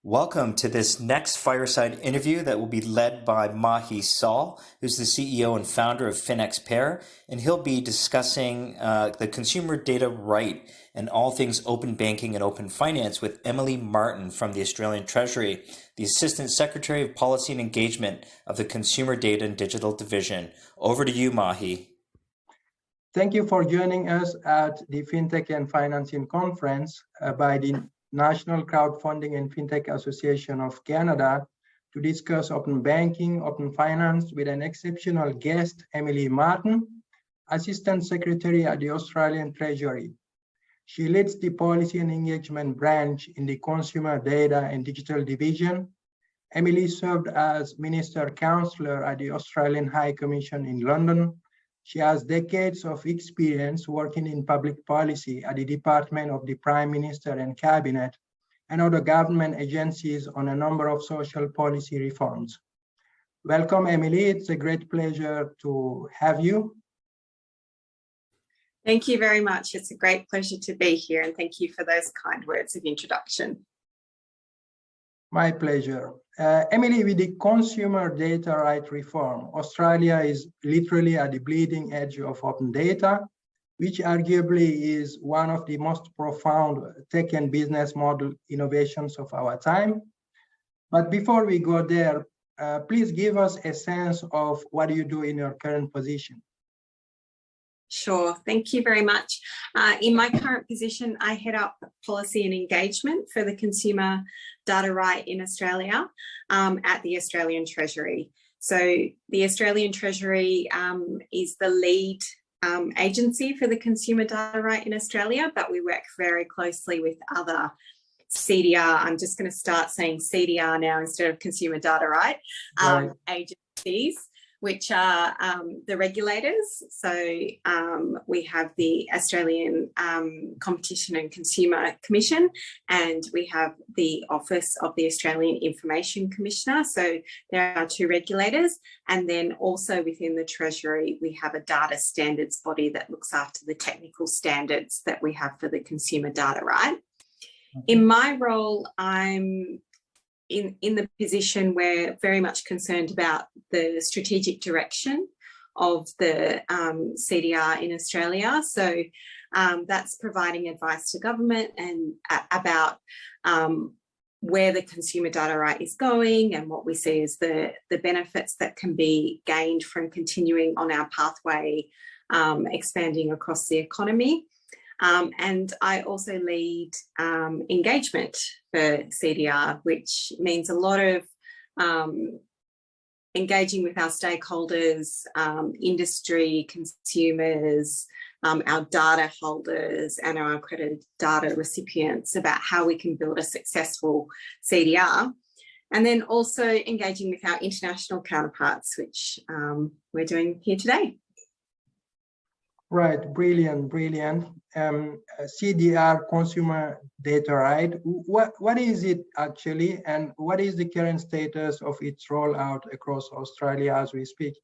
Welcome to this next Fireside interview that will be led by Mahi Sall, who's the CEO and founder of FinXpair, and he'll be discussing the consumer data right and all things open banking and open finance with Emily Martin from the Australian Treasury, the Assistant Secretary of Policy and Engagement of the Consumer Data and Digital Division. Over to you, Mahi. Thank you for joining us at the Fintech and Financing Conference by the National Crowdfunding and Fintech Association of Canada to discuss open banking, open finance with an exceptional guest, Emily Martin, Assistant Secretary at the Australian Treasury. She leads the Policy and Engagement branch in the Consumer Data and Digital Division. Emily served as Minister Counselor at the Australian High Commission in London. She has decades of experience working in public policy at the Department of the Prime Minister and Cabinet and other government agencies on a number of social policy reforms. Welcome, Emily. It's a great pleasure to have you. Thank you very much. It's a great pleasure to be here, and thank you for those kind words of introduction. My pleasure. Emily, with the consumer data right reform, Australia is literally at the bleeding edge of open data, which arguably is one of the most profound tech and business model innovations of our time. But before we go there, please give us a sense of what you do in your current position. Sure, thank you very much. In my current position, I head up policy and engagement for the consumer data right in Australia at the Australian Treasury. So the Australian Treasury is the lead agency for the consumer data right in Australia, but we work very closely with other CDR. I'm just going to start saying CDR now instead of consumer data right, agencies, which are the regulators. So we have the Australian Competition and Consumer Commission, and we have the Office of the Australian Information Commissioner. So there are two regulators. And then also within the Treasury, we have a data standards body that looks after the technical standards that we have for the consumer data right. In my role, I'm in the position we're very much concerned about the strategic direction of the CDR in Australia. So that's providing advice to government and about where the consumer data right is going and what we see as the benefits that can be gained from continuing on our pathway, expanding across the economy. And I also lead engagement for CDR, which means a lot of engaging with our stakeholders, industry, consumers, our data holders and our accredited data recipients about how we can build a successful CDR. And then also engaging with our international counterparts, which we're doing here today. Right, brilliant. CDR, consumer data right. What is it actually, and what is the current status of its rollout across Australia as we speak?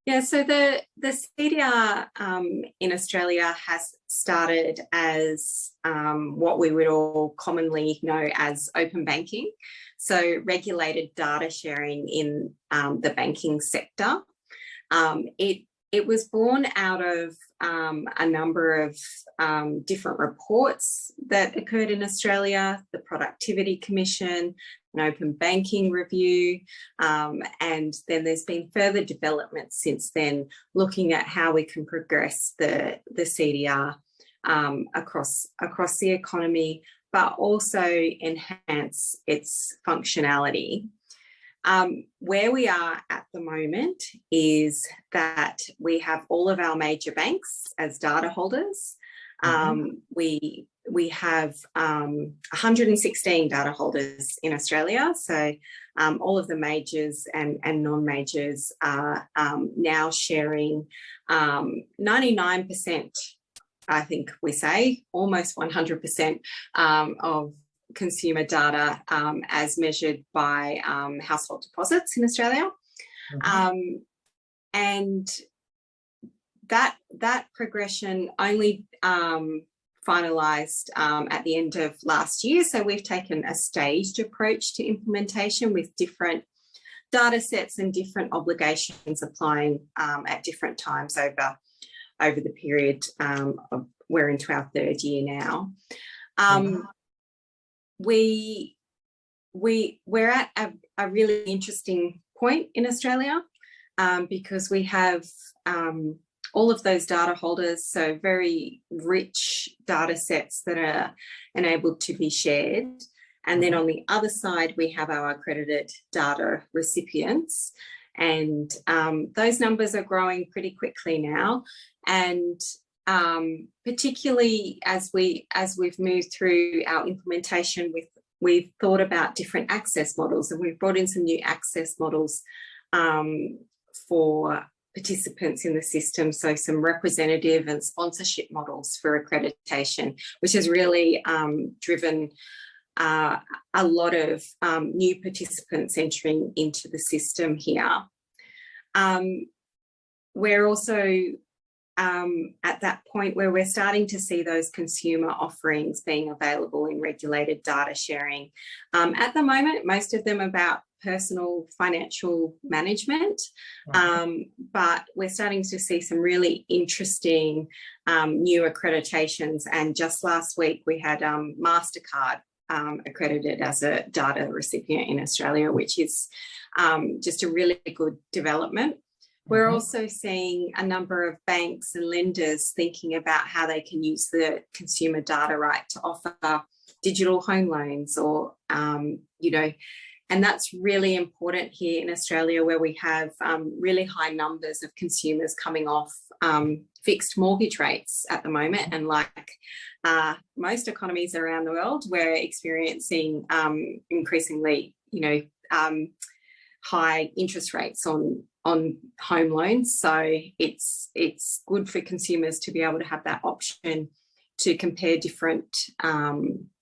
Yeah, so the CDR in Australia has started as what we would all commonly know as open banking, so regulated data sharing in the banking sector. It was born out of a number of different reports that occurred in Australia, the Productivity Commission, an open banking review, and then there's been further development since then, looking at how we can progress the CDR across the economy, but also enhance its functionality. Where we are at the moment is that we have all of our major banks as data holders. We have 116 data holders in Australia. So all of the majors and non-majors are now sharing 99%, I think we say, almost 100% of consumer data as measured by household deposits in Australia. And that progression only finalised at the end of last year. So we've taken a staged approach to implementation with different data sets and different obligations applying at different times over the period. We're into our third year now. We're at a really interesting point in Australia because we have all of those data holders, so very rich data sets that are enabled to be shared. And then on the other side, we have our accredited data recipients. And those numbers are growing pretty quickly now. And particularly as we've moved through our implementation, we've thought about different access models, and we've brought in some new access models for participants in the system. So some representative and sponsorship models for accreditation, which has really driven a lot of new participants entering into the system here. We're also at that point where we're starting to see those consumer offerings being available in regulated data sharing. At the moment, most of them are about personal financial management, but we're starting to see some really interesting new accreditations. And just last week, we had MasterCard accredited as a data recipient in Australia, which is just a really good development. We're also seeing a number of banks and lenders thinking about how they can use the consumer data right to offer digital home loans or, you know, and that's really important here in Australia, where we have really high numbers of consumers coming off fixed mortgage rates at the moment. And like most economies around the world, we're experiencing increasingly, you know, high interest rates on home loans. So it's good for consumers to be able to have that option to compare different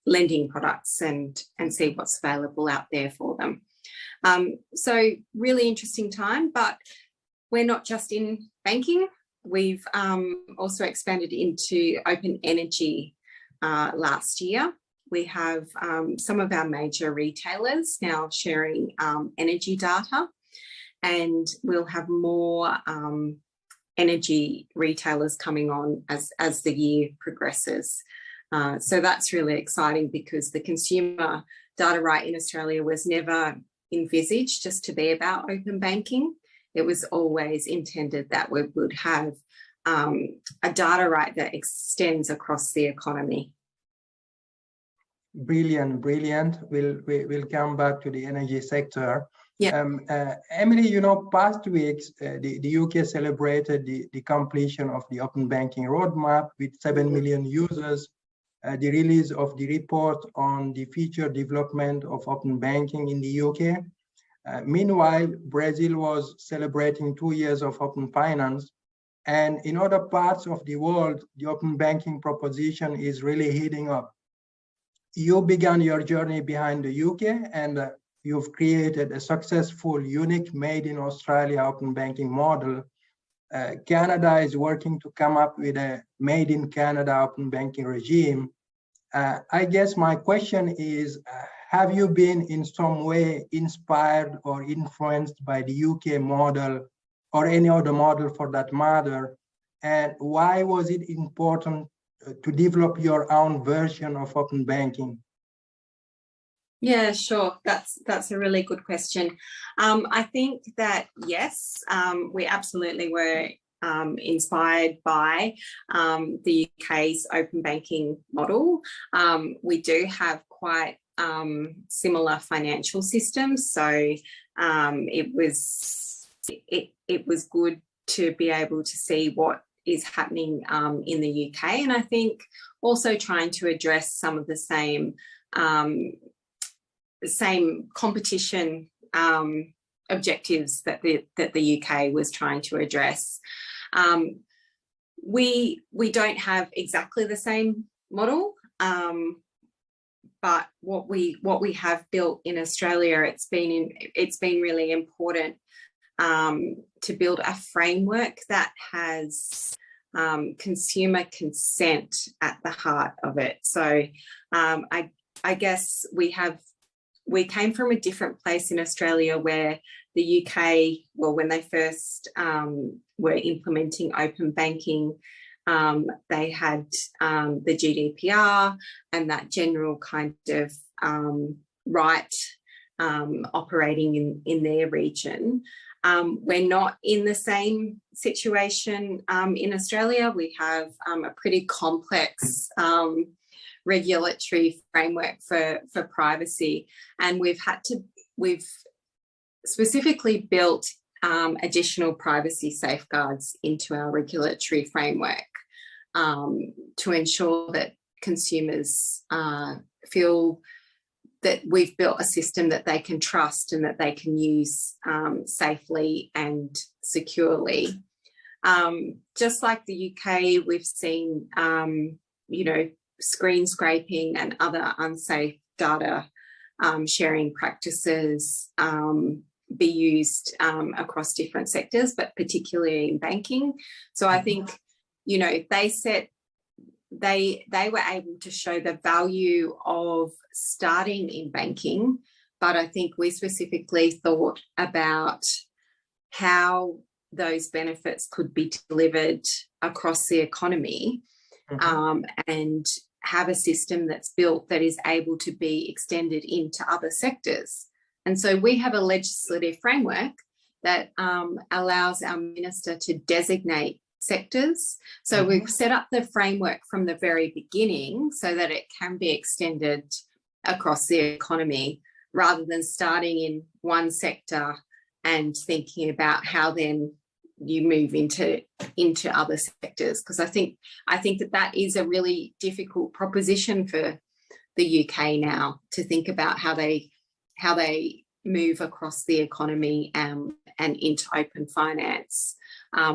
lending products and see what's available out there for them. So really interesting time, but we're not just in banking. We've also expanded into open energy last year. We have some of our major retailers now sharing energy data, and we'll have more energy retailers coming on as the year progresses. So that's really exciting, because the consumer data right in Australia was never envisaged just to be about open banking. It was always intended that we would have a data right that extends across the economy. Brilliant, brilliant. We'll come back to the energy sector. Yeah. Emily, you know, past weeks, the UK celebrated the completion of the open banking roadmap with 7 million users, the release of the report on the future development of open banking in the UK. Meanwhile, Brazil was celebrating 2 years of open finance. And in other parts of the world, the open banking proposition is really heating up. You began your journey behind the UK, and you've created a successful, unique, made in Australia open banking model. Canada is working to come up with a made in Canada open banking regime. I guess my question is, have you been in some way inspired or influenced by the UK model, or any other model for that matter? And why was it important to develop your own version of open banking? Yeah, sure. That's a really good question. I think that, yes, we absolutely were inspired by the UK's open banking model. We do have quite similar financial systems, so it was good to be able to see what is happening in the UK, and I think also trying to address some of the same competition objectives that the UK was trying to address. We don't have exactly the same model, but what we have built in Australia, it's been really important to build a framework that has consumer consent at the heart of it. So I guess we came from a different place in Australia where the UK, well, when they first were implementing open banking, they had the GDPR and that general kind of right operating in their region. We're not in the same situation in Australia. We have a pretty complex regulatory framework for privacy, and we've specifically built additional privacy safeguards into our regulatory framework to ensure that consumers feel that we've built a system that they can trust and that they can use safely and securely. Just like the UK, we've seen, screen scraping and other unsafe data sharing practices be used across different sectors, but particularly in banking. So I think, they were able to show the value of starting in banking, but I think we specifically thought about how those benefits could be delivered across the economy, and have a system that's built that is able to be extended into other sectors. And so we have a legislative framework that allows our minister to designate sectors. So we've set up the framework from the very beginning so that it can be extended across the economy, rather than starting in one sector and thinking about how then you move into other sectors. Because I think that is a really difficult proposition for the UK now, to think about how they move across the economy and into open finance.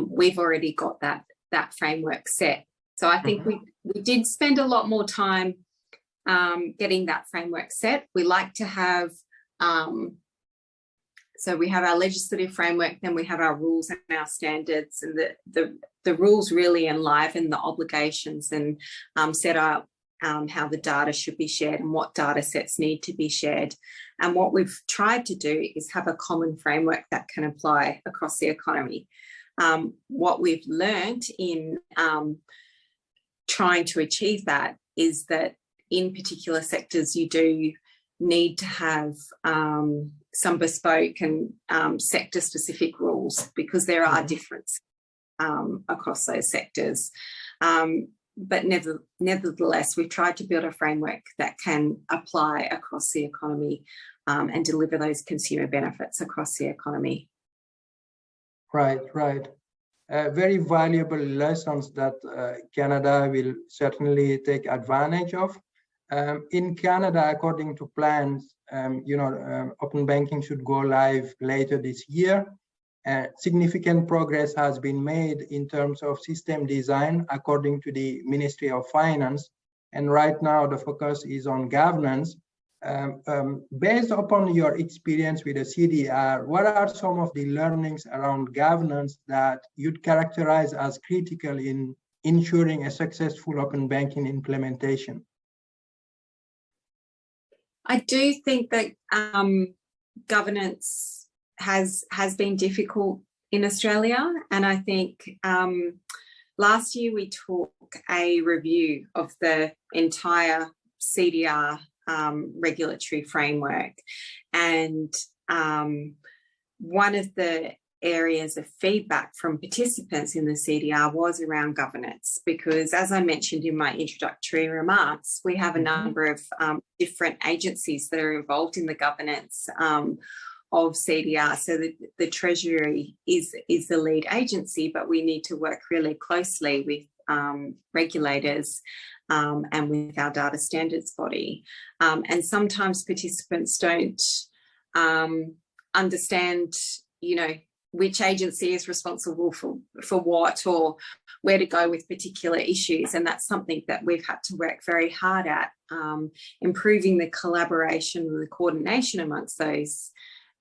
We've already got that framework set. So I think we did spend a lot more time getting that framework set. We like to have, so we have our legislative framework, then we have our rules and our standards, and the rules really enliven the obligations and set out how the data should be shared and what data sets need to be shared. And what we've tried to do is have a common framework that can apply across the economy. What we've learned in trying to achieve that is that in particular sectors, you do need to have some bespoke and sector-specific rules, because there are differences across those sectors. But nevertheless, we've tried to build a framework that can apply across the economy and deliver those consumer benefits across the economy. Right. Very valuable lessons that Canada will certainly take advantage of. In Canada, according to plans, open banking should go live later this year. Significant progress has been made in terms of system design, according to the Ministry of Finance. And right now, the focus is on governance. Based upon your experience with the CDR, what are some of the learnings around governance that you'd characterize as critical in ensuring a successful open banking implementation? I do think that governance has been difficult in Australia, and I think last year we took a review of the entire CDR regulatory framework, and one of the areas of feedback from participants in the CDR was around governance, because as I mentioned in my introductory remarks, we have a number of different agencies that are involved in the governance of CDR. So the Treasury is the lead agency, but we need to work really closely with regulators and with our data standards body. And sometimes participants don't understand, which agency is responsible for what, or where to go with particular issues. And that's something that we've had to work very hard at, improving the collaboration and the coordination amongst those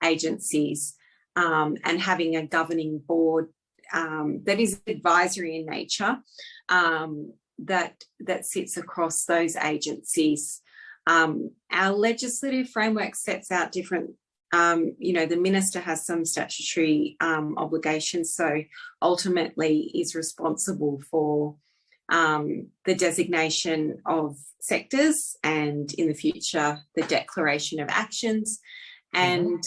agencies, and having a governing board that is advisory in nature, that sits across those agencies. Our legislative framework sets out different, the minister has some statutory obligations, so ultimately is responsible for the designation of sectors and in the future the declaration of actions, and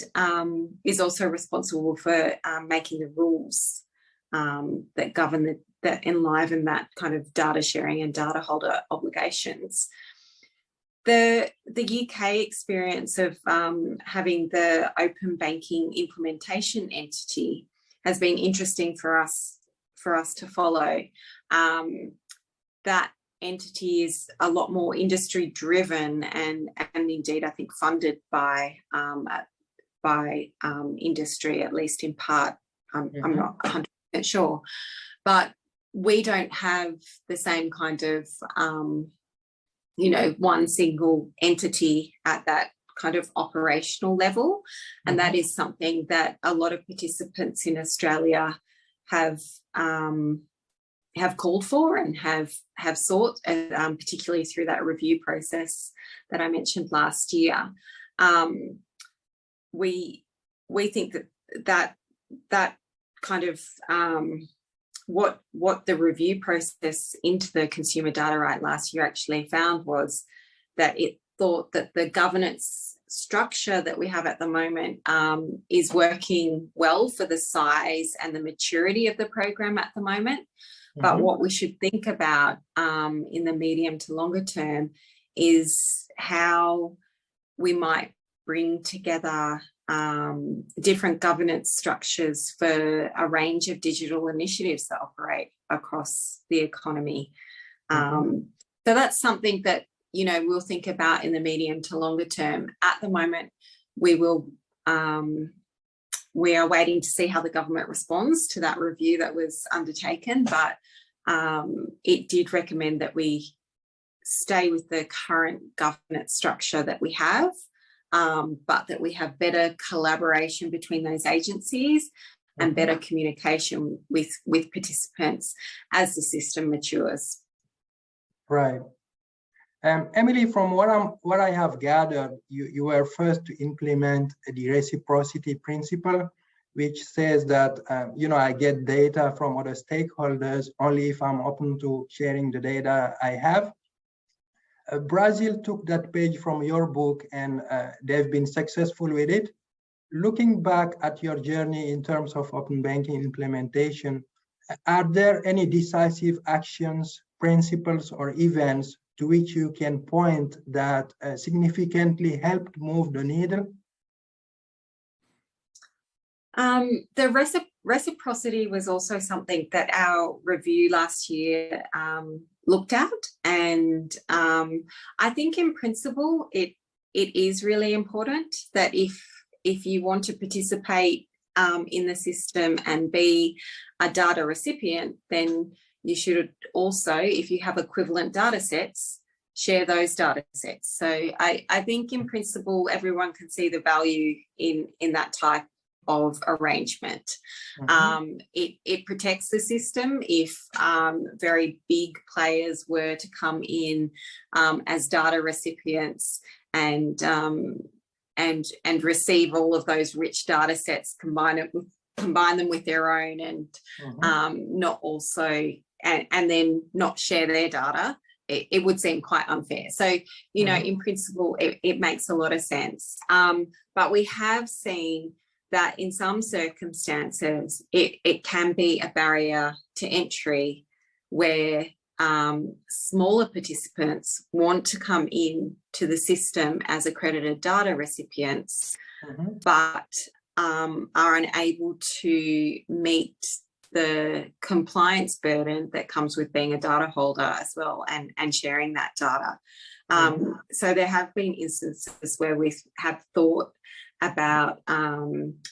is also responsible for making the rules that govern that enliven that kind of data sharing and data holder obligations. The UK experience of having the open banking implementation entity has been interesting for us to follow. That entity is a lot more industry driven and indeed I think funded by industry, at least in part. I'm not 100% sure, but we don't have the same kind of one single entity at that kind of operational level, and that is something that a lot of participants in Australia have called for and have sought, particularly through that review process that I mentioned last year. We think that kind of what the review process into the consumer data right last year actually found was that it thought that the governance structure that we have at the moment is working well for the size and the maturity of the program at the moment. But what we should think about in the medium to longer term is how we might bring together different governance structures for a range of digital initiatives that operate across the economy. So that's something that, we'll think about in the medium to longer term. At the moment, we are waiting to see how the government responds to that review that was undertaken, but it did recommend that we stay with the current governance structure that we have, but that we have better collaboration between those agencies and better communication with participants as the system matures. Right. Emily, from what I have gathered, you were first to implement the reciprocity principle, which says that, I get data from other stakeholders only if I'm open to sharing the data I have. Brazil took that page from your book and they've been successful with it. Looking back at your journey in terms of open banking implementation, are there any decisive actions, principles, or events to which you can point that significantly helped move the needle? The reciprocity was also something that our review last year looked at, and I think in principle it is really important that if you want to participate in the system and be a data recipient, then you should also, if you have equivalent data sets, share those data sets. So I think in principle everyone can see the value in that type of arrangement. It protects the system if very big players were to come in as data recipients and receive all of those rich data sets, combine them with their own, and not also and then not share their data. It would seem quite unfair. So, in principle, it makes a lot of sense. But we have seen that in some circumstances, it can be a barrier to entry where smaller participants want to come in to the system as accredited data recipients, but are unable to meet the compliance burden that comes with being a data holder as well and sharing that data. So there have been instances where we have thought about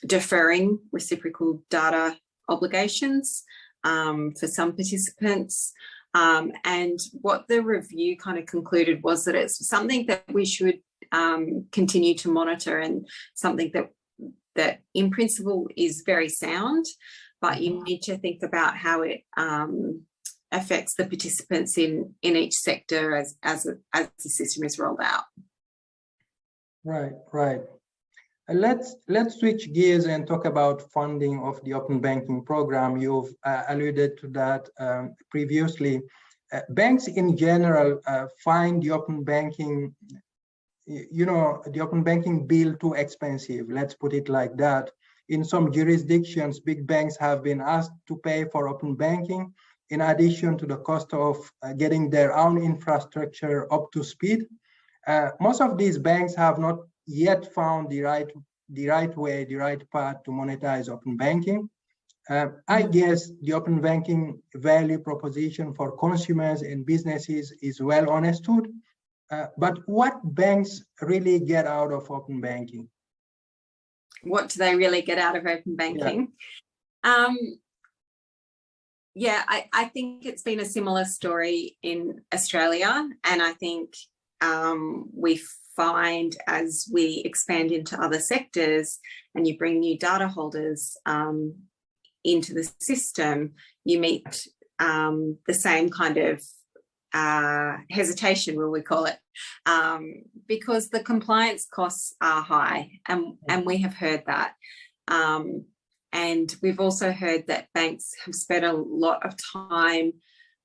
deferring reciprocal data obligations for some participants. And what the review kind of concluded was that it's something that we should continue to monitor, and something that in principle is very sound, but you need to think about how it affects the participants in each sector as the system is rolled out. Right, right. Let's switch gears and talk about funding of the open banking program. You've alluded to that previously. Banks in general find the open banking, the open banking bill too expensive. Let's put it like that. In some jurisdictions, big banks have been asked to pay for open banking in addition to the cost of getting their own infrastructure up to speed. Most of these banks have not yet found the right path to monetize open banking. I guess the open banking value proposition for consumers and businesses is well understood, but what banks really get out of open banking? What do they really get out of open banking? Yeah, I think it's been a similar story in Australia, and I think we find as we expand into other sectors and you bring new data holders into the system, you meet the same kind of hesitation, will we call it, because the compliance costs are high, and we have heard that. And we've also heard that banks have spent a lot of time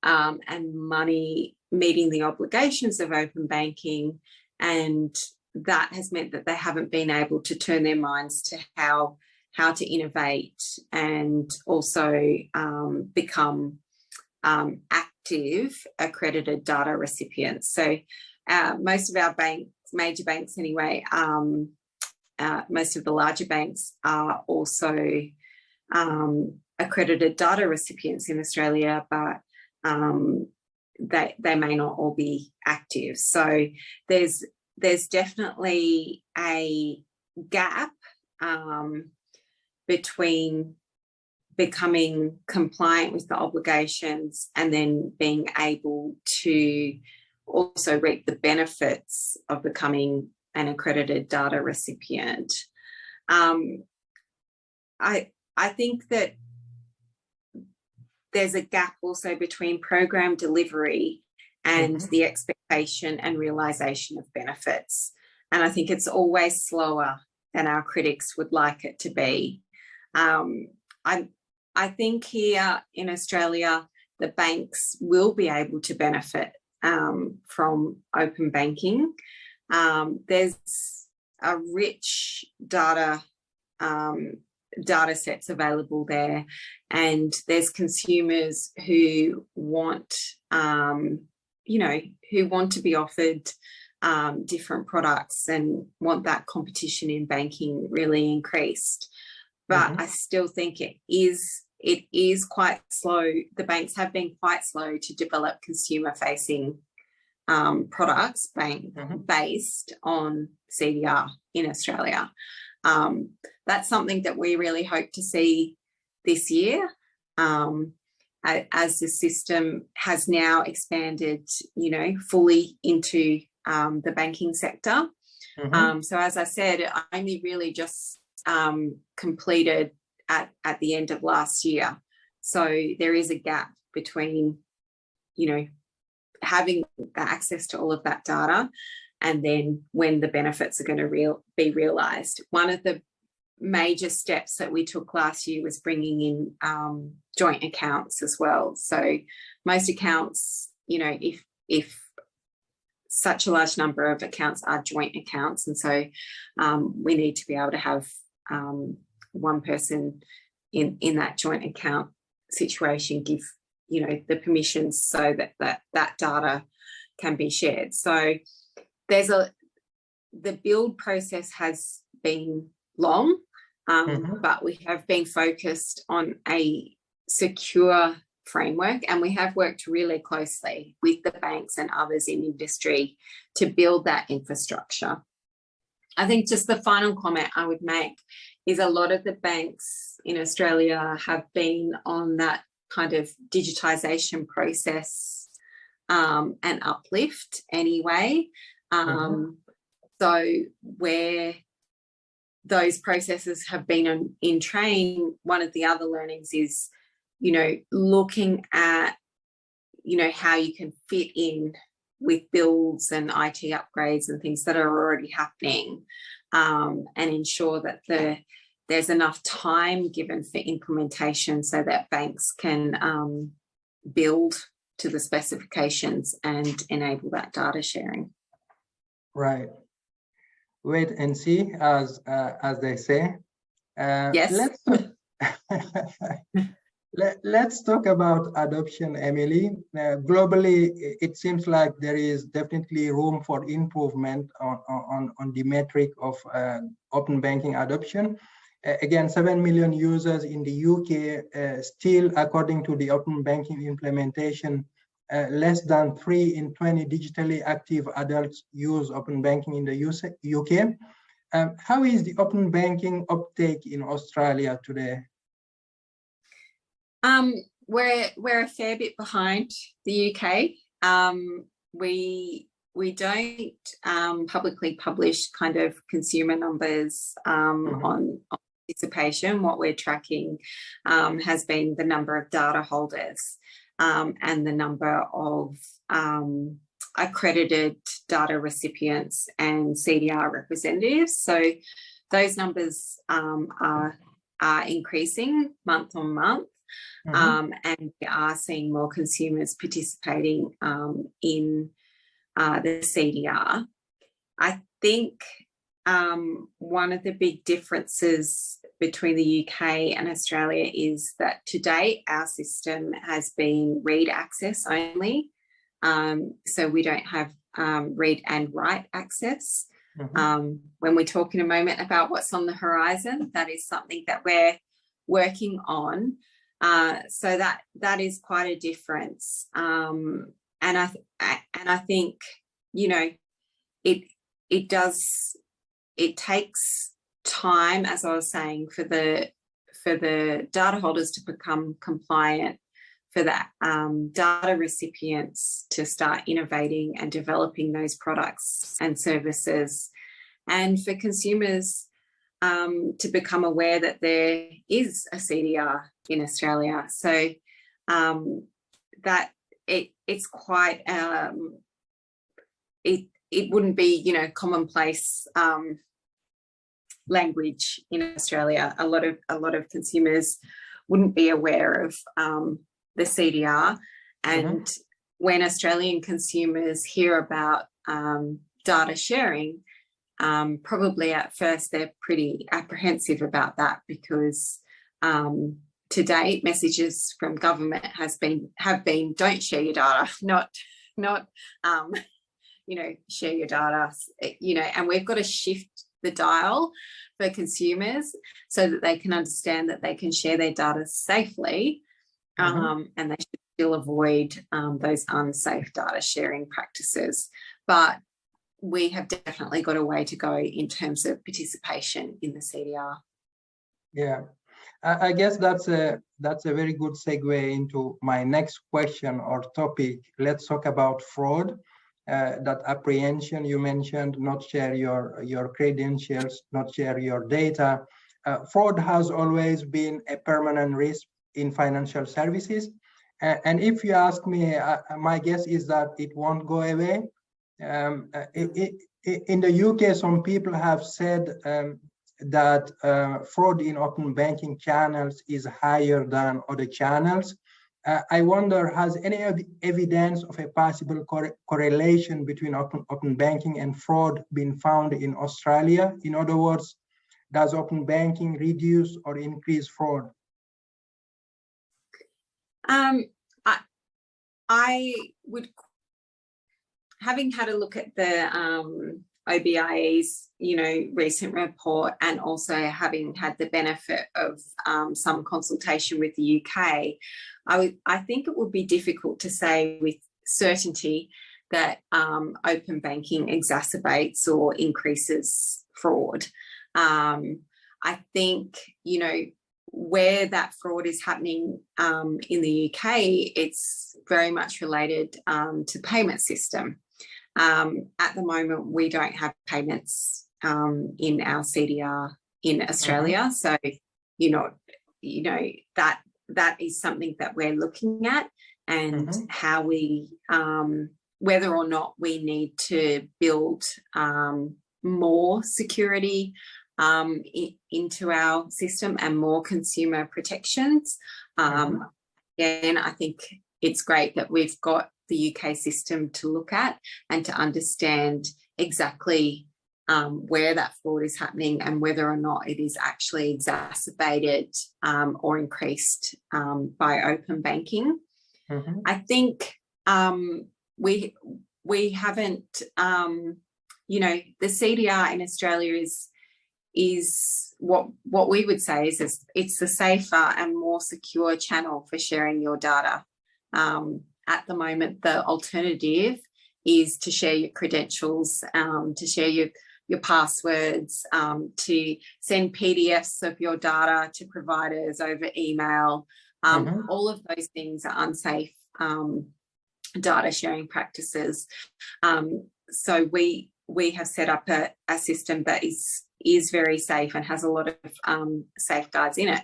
and money meeting the obligations of open banking, and that has meant that they haven't been able to turn their minds to how to innovate and also become active accredited data recipients. So most of our banks, major banks anyway, most of the larger banks are also accredited data recipients in Australia, but they may not all be active. So there's definitely a gap between becoming compliant with the obligations and then being able to also reap the benefits of becoming an accredited data recipient. I think that there's a gap also between program delivery and the expectation and realisation of benefits. And I think it's always slower than our critics would like it to be. I think here in Australia, the banks will be able to benefit from open banking. There's a rich data sets available there, and there's consumers who want, who want to be offered different products and want that competition in banking really increased. But I still think it is quite slow. The banks have been quite slow to develop consumer-facing products based on CDR in Australia. That's something that we really hope to see this year, as the system has now expanded, fully into the banking sector. So as I said, it only really just completed at the end of last year. So there is a gap between, having access to all of that data and then when the benefits are going to be realised. One of the major steps that we took last year was bringing in joint accounts as well. So most accounts, if such a large number of accounts are joint accounts, and so we need to be able to have one person in that joint account situation give the permissions so that data can be shared. So the build process has been long, but we have been focused on a secure framework, and we have worked really closely with the banks and others in industry to build that infrastructure. I think just the final comment I would make is a lot of the banks in Australia have been on that kind of digitisation process and uplift anyway. So where those processes have been in train, one of the other learnings is, looking at, how you can fit in with builds and IT upgrades and things that are already happening, and ensure that there's enough time given for implementation so that banks can build to the specifications and enable that data sharing. Right. Wait and see, as they say. Yes. Let's talk about adoption, Emily. Globally, it seems like there is definitely room for improvement on the metric of open banking adoption. Again, 7 million users in the UK, still according to the open banking implementation, less than 3 in 20 digitally active adults use open banking in the UK. How is the open banking uptake in Australia today? We're a fair bit behind the UK. We don't publicly publish kind of consumer numbers on participation. What we're tracking has been the number of data holders and the number of accredited data recipients and CDR representatives. So those numbers are increasing month on month. And we are seeing more consumers participating in the CDR. I think one of the big differences between the UK and Australia is that to date our system has been read access only. So we don't have read and write access. When we talk in a moment about what's on the horizon, that is something that we're working on. So that is quite a difference, and I think it takes time, as I was saying, for the data holders to become compliant, for the data recipients to start innovating and developing those products and services, and for consumers to become aware that there is a CDR in Australia. So that it's quite it wouldn't be commonplace language in Australia. A lot of consumers wouldn't be aware of the CDR, and when Australian consumers hear about data sharing, probably at first they're pretty apprehensive about that, because to date messages from government have been don't share your data, not share your data, and we've got to shift the dial for consumers so that they can understand that they can share their data safely, and they should still avoid those unsafe data sharing practices. But we have definitely got a way to go in terms of participation in the CDR. Yeah, I guess that's a very good segue into my next question or topic. Let's talk about fraud. That apprehension you mentioned, not share your credentials, not share your data. Fraud has always been a permanent risk in financial services. And if you ask me, my guess is that it won't go away. In the UK, some people have said that fraud in open banking channels is higher than other channels. I wonder, has any evidence of a possible correlation between open banking and fraud been found in Australia? In other words, does open banking reduce or increase fraud? I would, having had a look at the OBIE's recent report, and also having had the benefit of some consultation with the UK, I think it would be difficult to say with certainty that open banking exacerbates or increases fraud. I think where that fraud is happening in the UK, it's very much related to payment system. At the moment, we don't have payments in our CDR in Australia. So, that is something that we're looking at, and how we, whether or not we need to build more security into our system and more consumer protections. And I think it's great that we've got the UK system to look at and to understand exactly where that fraud is happening and whether or not it is actually exacerbated or increased by open banking. I think we haven't, the CDR in Australia is what we would say is it's the safer and more secure channel for sharing your data. At the moment, the alternative is to share your credentials, to share your passwords, to send PDFs of your data to providers over email. All of those things are unsafe data sharing practices. So we have set up a system that is very safe and has a lot of safeguards in it.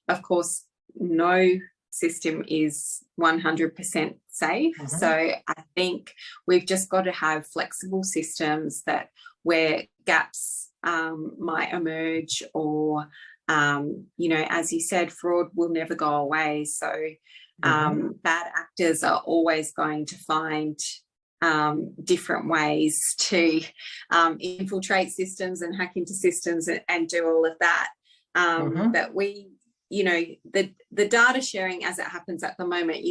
Of course, no system is 100% safe. So I think we've just got to have flexible systems that where gaps might emerge, or, as you said, fraud will never go away. So bad actors are always going to find different ways to infiltrate systems and hack into systems and do all of that. But we, the data sharing as it happens at the moment,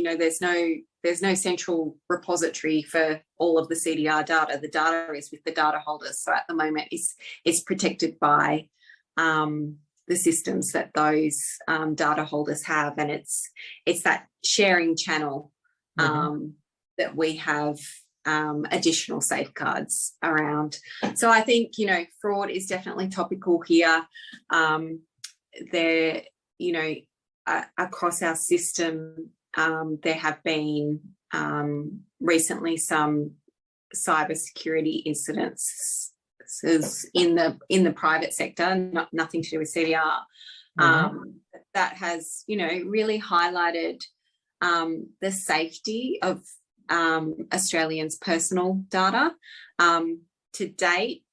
there's no central repository for all of the CDR data. The data is with the data holders. So at the moment it's protected by the systems that those data holders have, and it's that sharing channel that we have additional safeguards around. So I think, fraud is definitely topical here. There, across our system, there have been recently some cybersecurity incidents in the private sector, nothing to do with CDR. That has, really highlighted the safety of Australians' personal data. To date,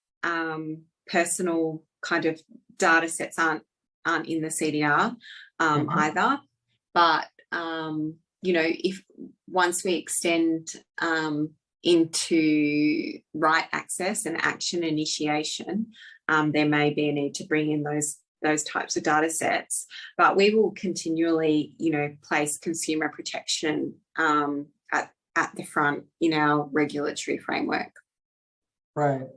personal kind of data sets aren't in the CDR either. But, if once we extend into right access and action initiation, there may be a need to bring in those types of data sets. But we will continually, place consumer protection at the front in our regulatory framework. Right.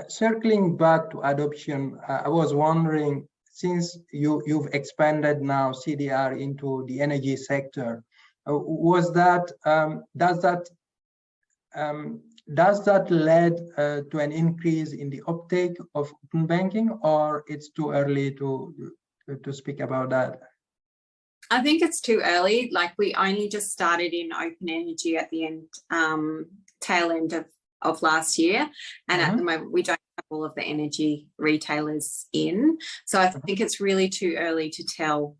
Circling back to adoption, I was wondering, since you've expanded now CDR into the energy sector, does that lead to an increase in the uptake of open banking, or it's too early to speak about that? I think it's too early. Like, we only just started in open energy at the tail end of last year, and at the moment we don't have all of the energy retailers in. So I think it's really too early to tell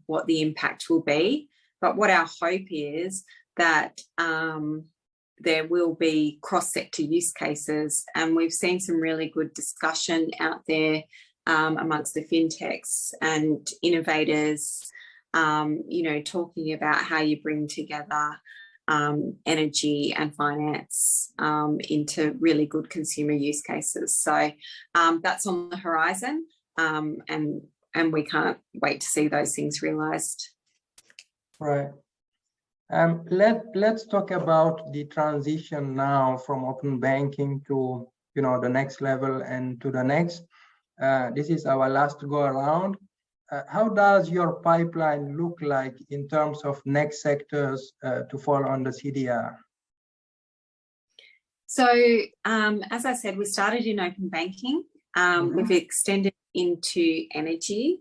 what the impact will be. But what our hope is that there will be cross-sector use cases, and we've seen some really good discussion out there amongst the fintechs and innovators, talking about how you bring together energy and finance into really good consumer use cases. So that's on the horizon, and we can't wait to see those things realised. Right. Let's talk about the transition now from open banking to the next level and to the next. This is our last go around. How does your pipeline look like in terms of next sectors to fall on the CDR? So, as I said, we started in open banking. We've extended into energy.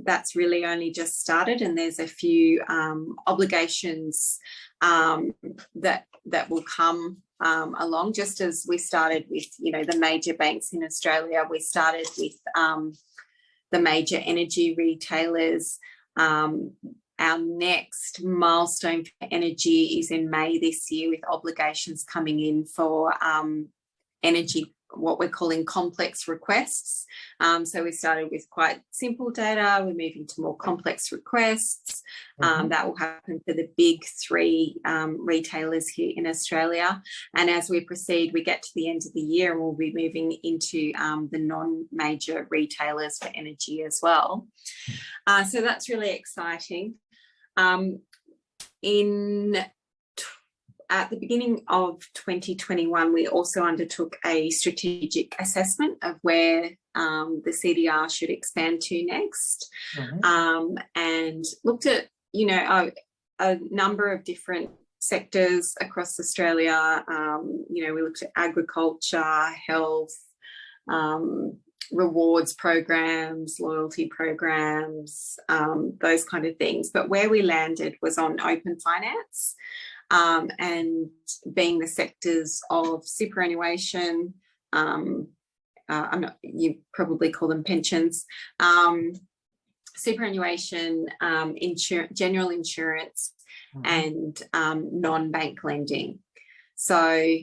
That's really only just started, and there's a few obligations that will come along, just as we started with, you know, the major banks in Australia. We started with the major energy retailers. Our next milestone for energy is in May this year, with obligations coming in for energy, what we're calling complex requests. So we started with quite simple data. We're moving to more complex requests. That will happen for the big three retailers here in Australia. And as we proceed, we get to the end of the year and we'll be moving into the non-major retailers for energy as well. So that's really exciting. At the beginning of 2021, we also undertook a strategic assessment of where the CDR should expand to next, and looked at, you know, a number of different sectors across Australia. You know, we looked at agriculture, health, rewards programs, loyalty programs, those kind of things. But where we landed was on open finance. And being the sectors of superannuation, you probably call them pensions, superannuation, general insurance, and non-bank lending. So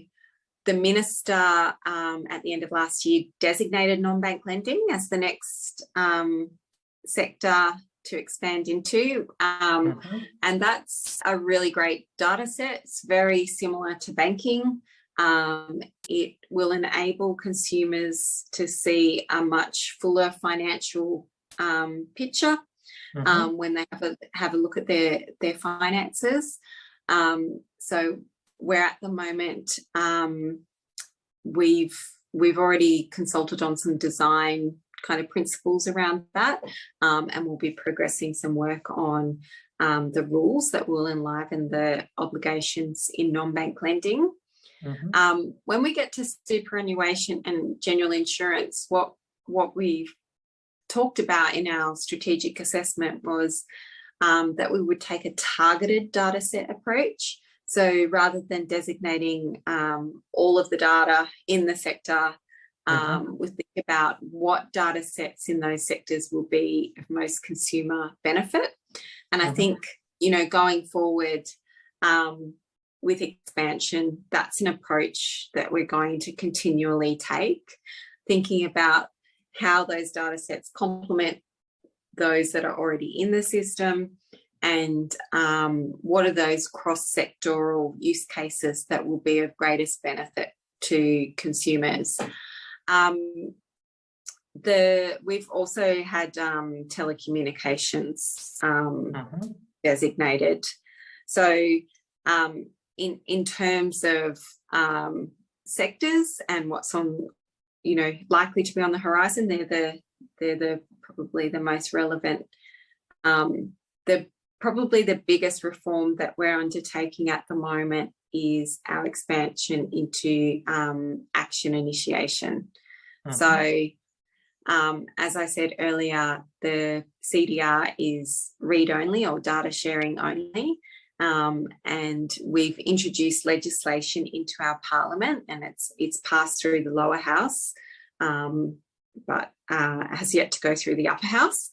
the minister at the end of last year designated non-bank lending as the next sector to expand into, and that's a really great data set. It's very similar to banking. It will enable consumers to see a much fuller financial picture when they have a look at their finances. So we're at the moment, we've already consulted on some design kind of principles around that, and we'll be progressing some work on the rules that will enliven the obligations in non-bank lending. When we get to superannuation and general insurance, what we've talked about in our strategic assessment was that we would take a targeted data set approach. So rather than designating all of the data in the sector, we think about what data sets in those sectors will be of most consumer benefit. And I think, you know, going forward with expansion, that's an approach that we're going to continually take, thinking about how those data sets complement those that are already in the system, and what are those cross-sectoral use cases that will be of greatest benefit to consumers. We've also had telecommunications designated. So in terms of sectors and what's on, you know, likely to be on the horizon, they're probably the most relevant. Probably the biggest reform that we're undertaking at the moment is our expansion into action initiation. So as I said earlier, the CDR is read-only or data sharing only, and we've introduced legislation into our parliament, and it's passed through the lower house, but has yet to go through the upper house.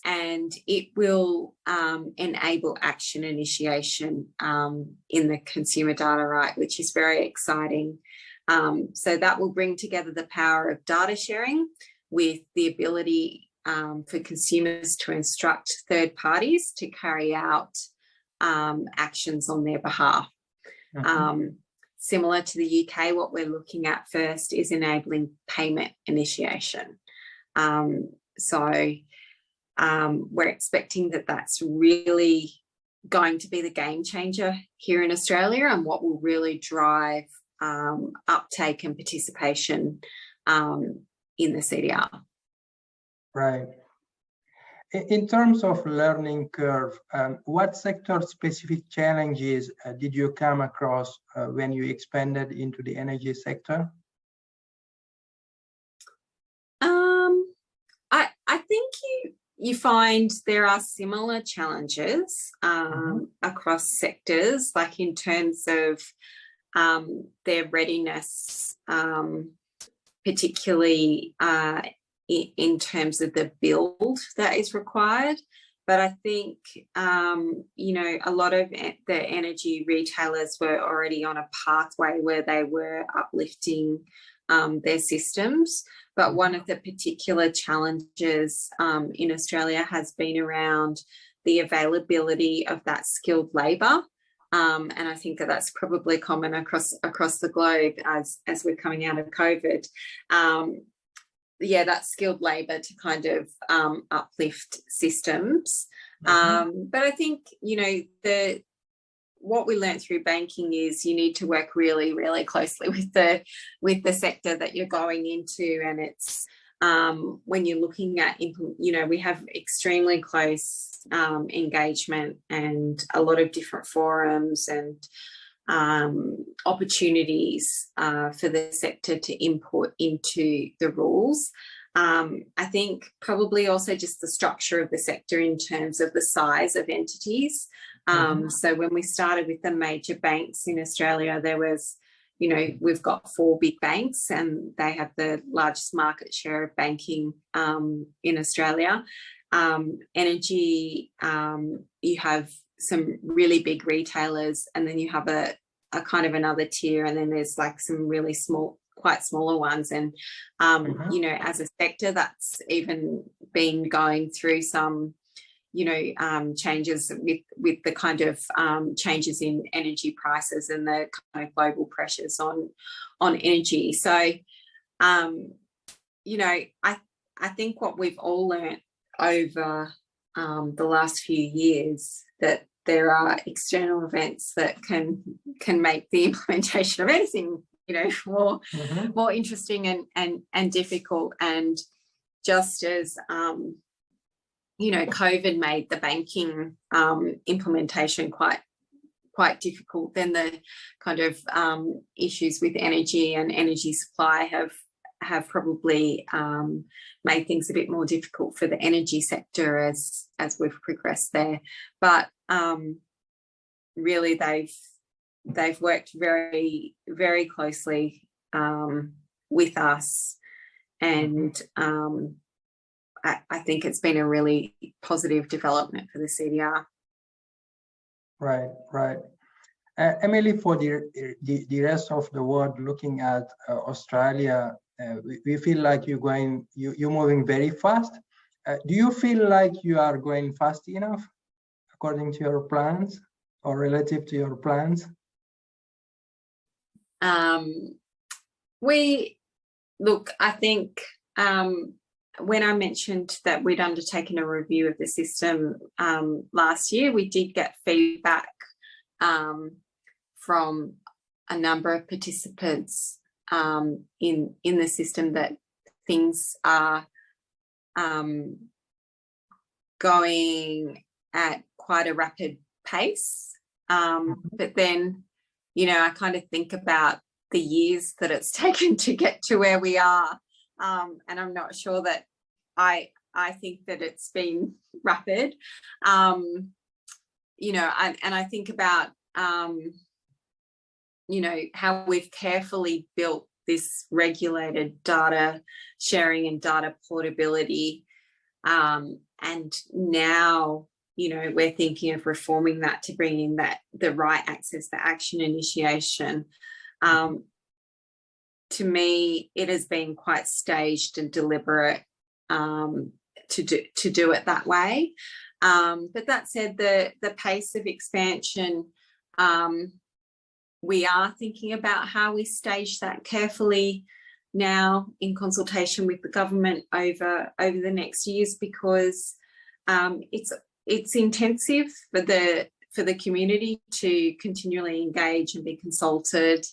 And it will enable action initiation in the consumer data right, which is very exciting. So that will bring together the power of data sharing with the ability for consumers to instruct third parties to carry out actions on their behalf. Similar to the UK, what we're looking at first is enabling payment initiation. We're expecting that that's really going to be the game changer here in Australia, and what will really drive uptake and participation in the CDR. Right. In terms of learning curve, what sector-specific challenges did you come across when you expanded into the energy sector? I think you find there are similar challenges across sectors, like in terms of their readiness, particularly in terms of the build that is required. But I think, you know, a lot of the energy retailers were already on a pathway where they were uplifting their systems. But one of the particular challenges in Australia has been around the availability of that skilled labour. And I think that that's probably common across the globe as we're coming out of COVID. Yeah, that skilled labour to kind of uplift systems. But I think, you know, what we learned through banking is you need to work really, really closely with the sector that you're going into. And it's when you're looking at, you know, we have extremely close engagement and a lot of different forums and opportunities for the sector to input into the rules. I think probably also just the structure of the sector in terms of the size of entities. So when we started with the major banks in Australia, there was, you know, we've got 4 big banks and they have the largest market share of banking in Australia. Energy, you have some really big retailers, and then you have a kind of another tier, and then there's like some really small, quite smaller ones. And you know, as a sector, that's even been going through some, you know, changes with the kind of changes in energy prices and the kind of global pressures on energy. So you know, I think what we've all learnt over the last few years, that there are external events that can make the implementation of anything, you know, more interesting and difficult. And just as you know, COVID made the banking implementation quite difficult, then the kind of issues with energy and energy supply have probably made things a bit more difficult for the energy sector as we've progressed there. But really they've worked very, very closely with us, and I think it's been a really positive development for the CDR. Right. Emily, for the rest of the world, looking at Australia, we feel like you're moving very fast. Do you feel like you are going fast enough according to your plans or relative to your plans? I think when I mentioned that we'd undertaken a review of the system last year, we did get feedback from a number of participants in the system that things are going at quite a rapid pace. But then, you know, I kind of think about the years that it's taken to get to where we are. And I'm not sure that I think that it's been rapid. You know, and I think about, you know, how we've carefully built this regulated data sharing and data portability. And now, you know, we're thinking of reforming that to bring in the right access to action initiation. To me, it has been quite staged and deliberate to do it that way. But that said, the pace of expansion, we are thinking about how we stage that carefully now in consultation with the government over the next years, because it's intensive for the community to continually engage and be consulted.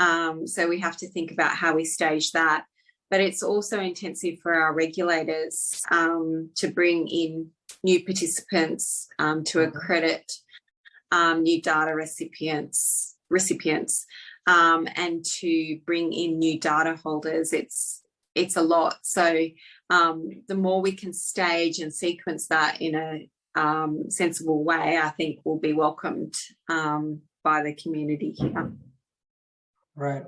So we have to think about how we stage that. But it's also intensive for our regulators to bring in new participants, to accredit new data recipients, and to bring in new data holders. It's a lot. So the more we can stage and sequence that in a sensible way, I think will be welcomed by the community here. Right.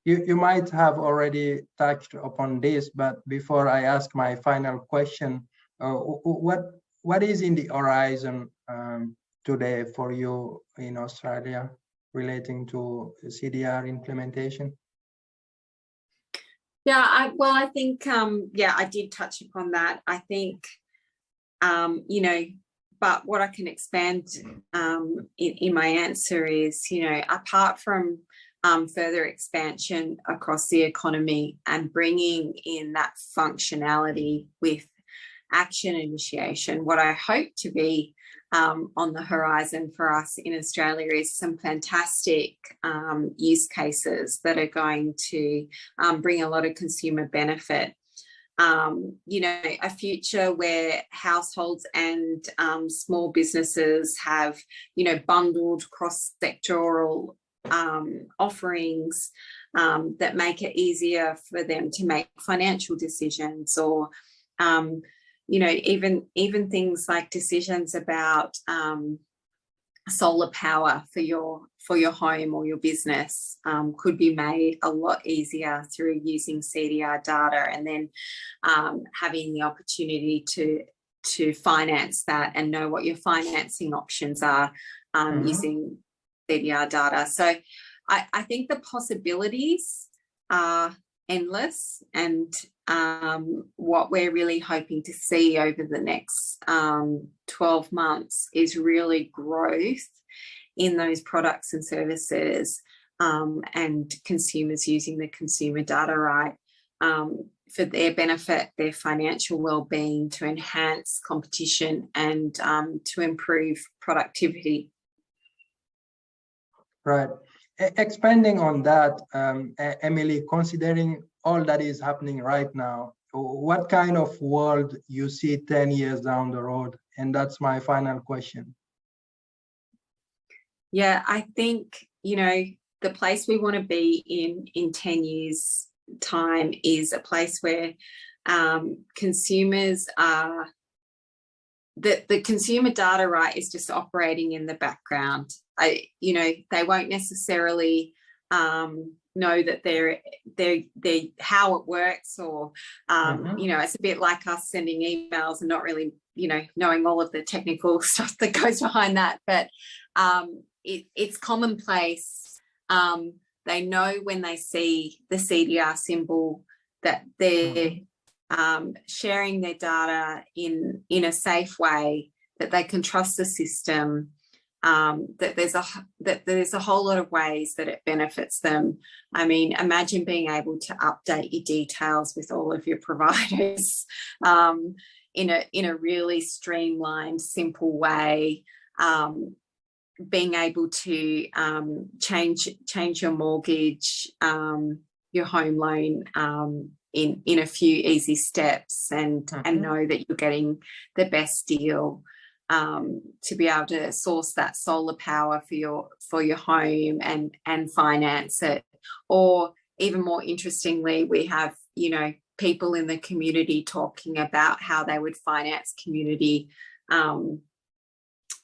You might have already touched upon this, but before I ask my final question, what is in the horizon today for you in Australia relating to CDR implementation? Yeah, I think, yeah, I did touch upon that. I think, you know, but what I can expand in my answer is, you know, apart from further expansion across the economy and bringing in that functionality with action initiation, what I hope to be on the horizon for us in Australia is some fantastic use cases that are going to bring a lot of consumer benefit. You know, a future where households and small businesses have, you know, bundled cross-sectoral offerings that make it easier for them to make financial decisions, or you know, even things like decisions about solar power for your home or your business could be made a lot easier through using CDR data, and then having the opportunity to finance that and know what your financing options are using CDR data. So I think the possibilities are endless, and what we're really hoping to see over the next 12 months is really growth in those products and services, and consumers using the consumer data right for their benefit, their financial well-being, to enhance competition and to improve productivity. Right. Expanding on that, Emily, considering all that is happening right now, what kind of world you see 10 years down the road? And that's my final question. Yeah, I think, you know, the place we want to be in 10 years' time is a place where consumers are, the consumer data right is just operating in the background. You know, they won't necessarily know that they're how it works, or you know, it's a bit like us sending emails and not really, you know, knowing all of the technical stuff that goes behind that. But it's commonplace. They know when they see the CDR symbol that they're sharing their data in a safe way, that they can trust the system, that there's a whole lot of ways that it benefits them. I mean, imagine being able to update your details with all of your providers in a really streamlined, simple way. Being able to change your mortgage, your home loan in a few easy steps, and know that you're getting the best deal. To be able to source that solar power for your home and finance it. Or even more interestingly, we have, you know, people in the community talking about how they would finance community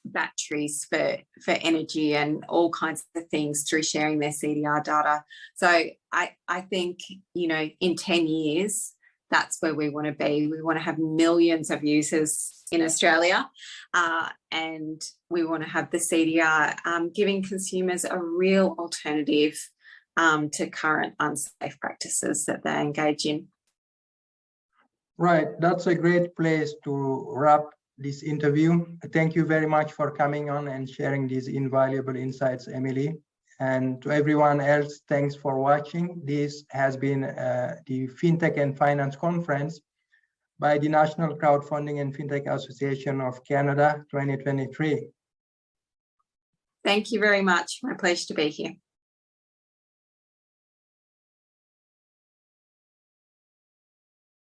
batteries for energy and all kinds of things through sharing their CDR data. So I think, you know, in 10 years, that's where we want to be. We want to have millions of users in Australia, and we want to have the CDR giving consumers a real alternative to current unsafe practices that they engage in. Right, that's a great place to wrap this interview. Thank you very much for coming on and sharing these invaluable insights, Emily. And to everyone else, thanks for watching. This has been the Fintech and Finance Conference by the National Crowdfunding and Fintech Association of Canada 2023. Thank you very much. My pleasure to be here.